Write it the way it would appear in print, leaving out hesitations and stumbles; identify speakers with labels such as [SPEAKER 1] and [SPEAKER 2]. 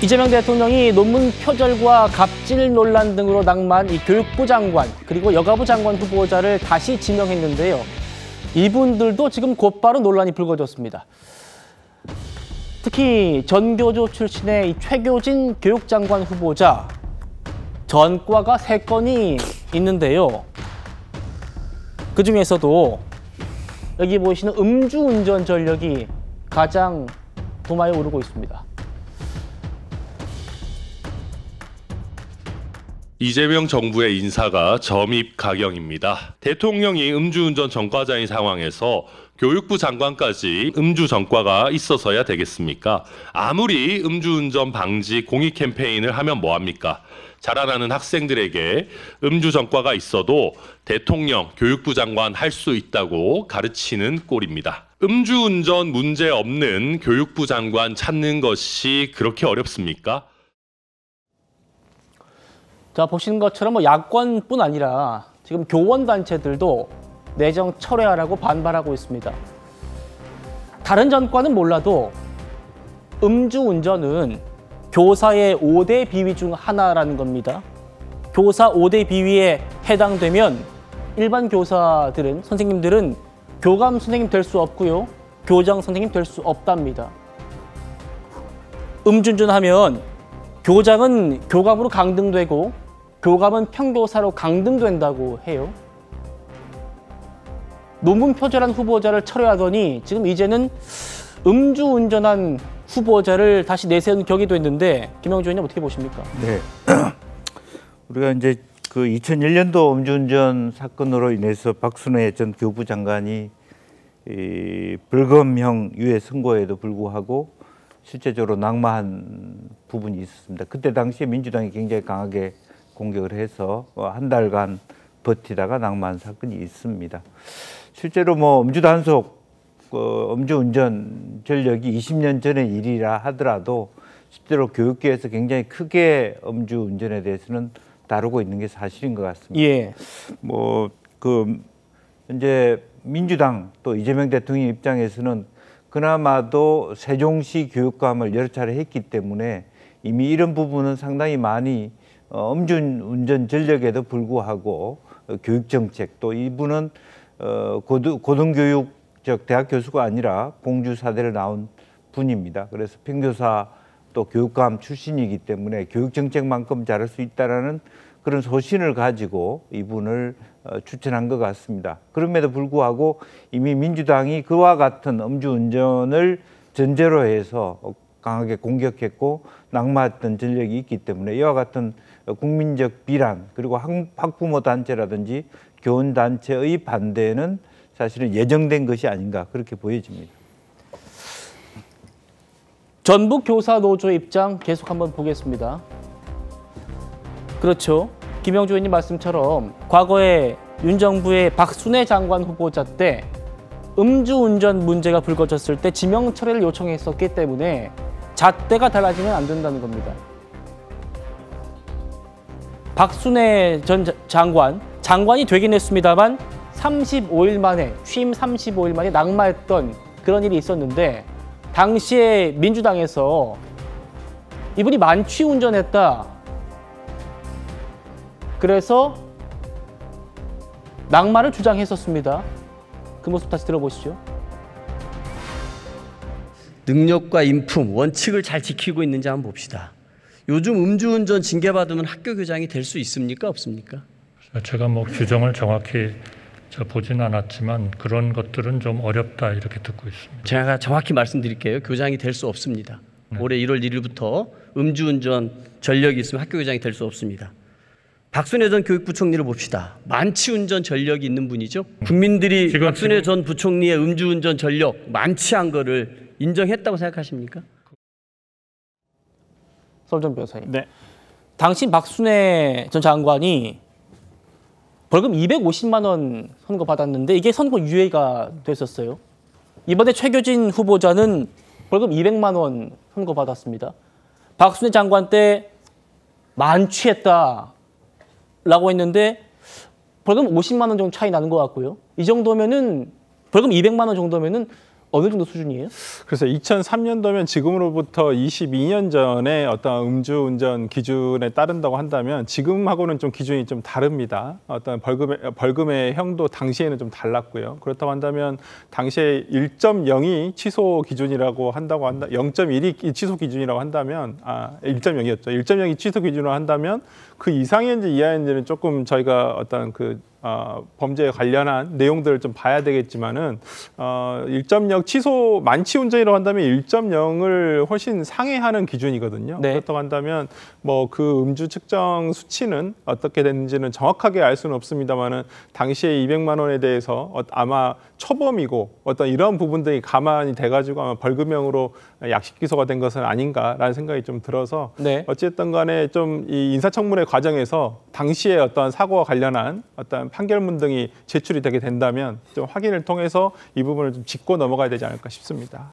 [SPEAKER 1] 이재명 대통령이 논문 표절과 갑질 논란 등으로 낙마한 이 교육부 장관 그리고 여가부 장관 후보자를 다시 지명했는데요. 이분들도 지금 곧바로 논란이 불거졌습니다. 특히 전교조 출신의 이 최교진 교육장관 후보자 전과가 3건이 있는데요. 그중에서도 여기 보시는 음주운전 전력이 가장 도마에 오르고 있습니다.
[SPEAKER 2] 이재명 정부의 인사가 점입가경입니다. 대통령이 음주운전 전과자인 상황에서 교육부 장관까지 음주 전과가 있어서야 되겠습니까? 아무리 음주운전 방지 공익 캠페인을 하면 뭐합니까? 자라나는 학생들에게 음주 전과가 있어도 대통령, 교육부 장관 할 수 있다고 가르치는 꼴입니다. 음주운전 문제 없는 교육부 장관 찾는 것이 그렇게 어렵습니까?
[SPEAKER 1] 자, 보시는 것처럼 야권뿐 아니라 지금 교원단체들도 내정 철회하라고 반발하고 있습니다. 다른 전과는 몰라도 음주운전은 교사의 5대 비위 중 하나라는 겁니다. 교사 5대 비위에 해당되면 일반 교사들은, 선생님들은 교감 선생님 될 수 없고요. 교장 선생님 될 수 없답니다. 음주운전하면 교장은 교감으로 강등되고 교감은 평교사로 강등된다고 해요. 논문 표절한 후보자를 철회하더니 지금 이제는 음주운전한 후보자를 다시 내세운 격이 됐는데 김영주 의원님 어떻게 보십니까?
[SPEAKER 3] 네, 우리가 이제 그 2001년도 음주운전 사건으로 인해서 박순애 전 교육부 장관이 불검형 유예 선고에도 불구하고 실제적으로 낙마한 부분이 있었습니다. 그때 당시에 민주당이 굉장히 강하게 공격을 해서 한 달간 버티다가 낙마한 사건이 있습니다. 실제로 음주 단속, 음주운전 전력이 20년 전의 일이라 하더라도 실제로 교육계에서 굉장히 크게 음주운전에 대해서는 다루고 있는 게 사실인 것 같습니다.
[SPEAKER 1] 예.
[SPEAKER 3] 현재 민주당 또 이재명 대통령 입장에서는 그나마도 세종시 교육감을 여러 차례 했기 때문에 이미 이런 부분은 상당히 많이 음주운전 전력에도 불구하고 교육정책 또 이분은 고등교육적 대학 교수가 아니라 공주사대를 나온 분입니다. 그래서 평교사 또 교육감 출신이기 때문에 교육정책만큼 잘할 수 있다라는 그런 소신을 가지고 이분을 추천한 것 같습니다. 그럼에도 불구하고 이미 민주당이 그와 같은 음주운전을 전제로 해서 강하게 공격했고 낙마했던 전력이 있기 때문에 이와 같은 국민적 비난 그리고 학부모 단체라든지 교원 단체의 반대는 사실은 예정된 것이 아닌가 그렇게 보여집니다.
[SPEAKER 1] 전북 교사 노조의 입장 계속 한번 보겠습니다. 그렇죠. 김영주 의원님 말씀처럼 과거에 윤 정부의 박순애 장관 후보자 때 음주운전 문제가 불거졌을 때 지명 철회를 요청했었기 때문에 잣대가 달라지면 안 된다는 겁니다. 박순애 전 장관이 되긴 했습니다만 35일 만에, 취임 35일 만에 낙마했던 그런 일이 있었는데 당시에 민주당에서 이분이 만취운전했다. 그래서 낙마를 주장했었습니다. 그 모습 다시 들어보시죠.
[SPEAKER 4] 능력과 인품, 원칙을 잘 지키고 있는지 한번 봅시다. 요즘 음주운전 징계받으면 학교 교장이 될 수 있습니까? 없습니까?
[SPEAKER 5] 제가 규정을 정확히 보진 않았지만 그런 것들은 좀 어렵다 이렇게 듣고 있습니다.
[SPEAKER 4] 제가 정확히 말씀드릴게요. 교장이 될 수 없습니다. 네. 올해 1월 1일부터 음주운전 전력이 있으면 학교 교장이 될 수 없습니다. 박순애 전 교육부 총리를 봅시다. 만취운전 전력이 있는 분이죠. 국민들이 박순애 전 부총리의 음주운전 전력 만취한 거를 인정했다고 생각하십니까?
[SPEAKER 1] 서울전 변호사님.
[SPEAKER 6] 네.
[SPEAKER 1] 당시 박순애 전 장관이 벌금 250만 원 선고받았는데 이게 선고 유예가 됐었어요. 이번에 최교진 후보자는 벌금 200만 원 선고받았습니다. 박순애 장관 때 만취했다라고 했는데 벌금 50만 원 정도 차이 나는 것 같고요. 이 정도면은 벌금 200만 원 정도면은 어느 정도 수준이에요?
[SPEAKER 6] 그래서 2003년도면 지금으로부터 22년 전에 어떤 음주운전 기준에 따른다고 한다면 지금하고는 좀 기준이 좀 다릅니다. 어떤 벌금의 형도 당시에는 좀 달랐고요. 그렇다고 한다면 당시에 1.0이 취소 기준이라고 한다고 한다. 0.1이 취소 기준이라고 한다면 1.0이었죠. 1.0이 취소 기준으로 한다면 그 이상인지 이하인지는 조금 저희가 어떤 범죄에 관련한 내용들을 좀 봐야 되겠지만은 1.0 취소 만취 운전이라고 한다면 1.0을 훨씬 상회하는 기준이거든요.
[SPEAKER 1] 네.
[SPEAKER 6] 그렇다고 한다면 뭐 그 음주 측정 수치는 어떻게 됐는지는 정확하게 알 수는 없습니다만은 당시에 200만 원에 대해서 아마 초범이고 어떤 이런 부분들이 감안이 돼가지고 아마 벌금형으로 약식 기소가 된 것은 아닌가라는 생각이 좀 들어서
[SPEAKER 1] 네.
[SPEAKER 6] 어쨌든 간에 좀 이 인사청문회 과정에서 당시에 어떤 사고와 관련한 어떤 판결문 등이 제출이 되게 된다면 좀 확인을 통해서 이 부분을 좀 짚고 넘어가야 되지 않을까 싶습니다.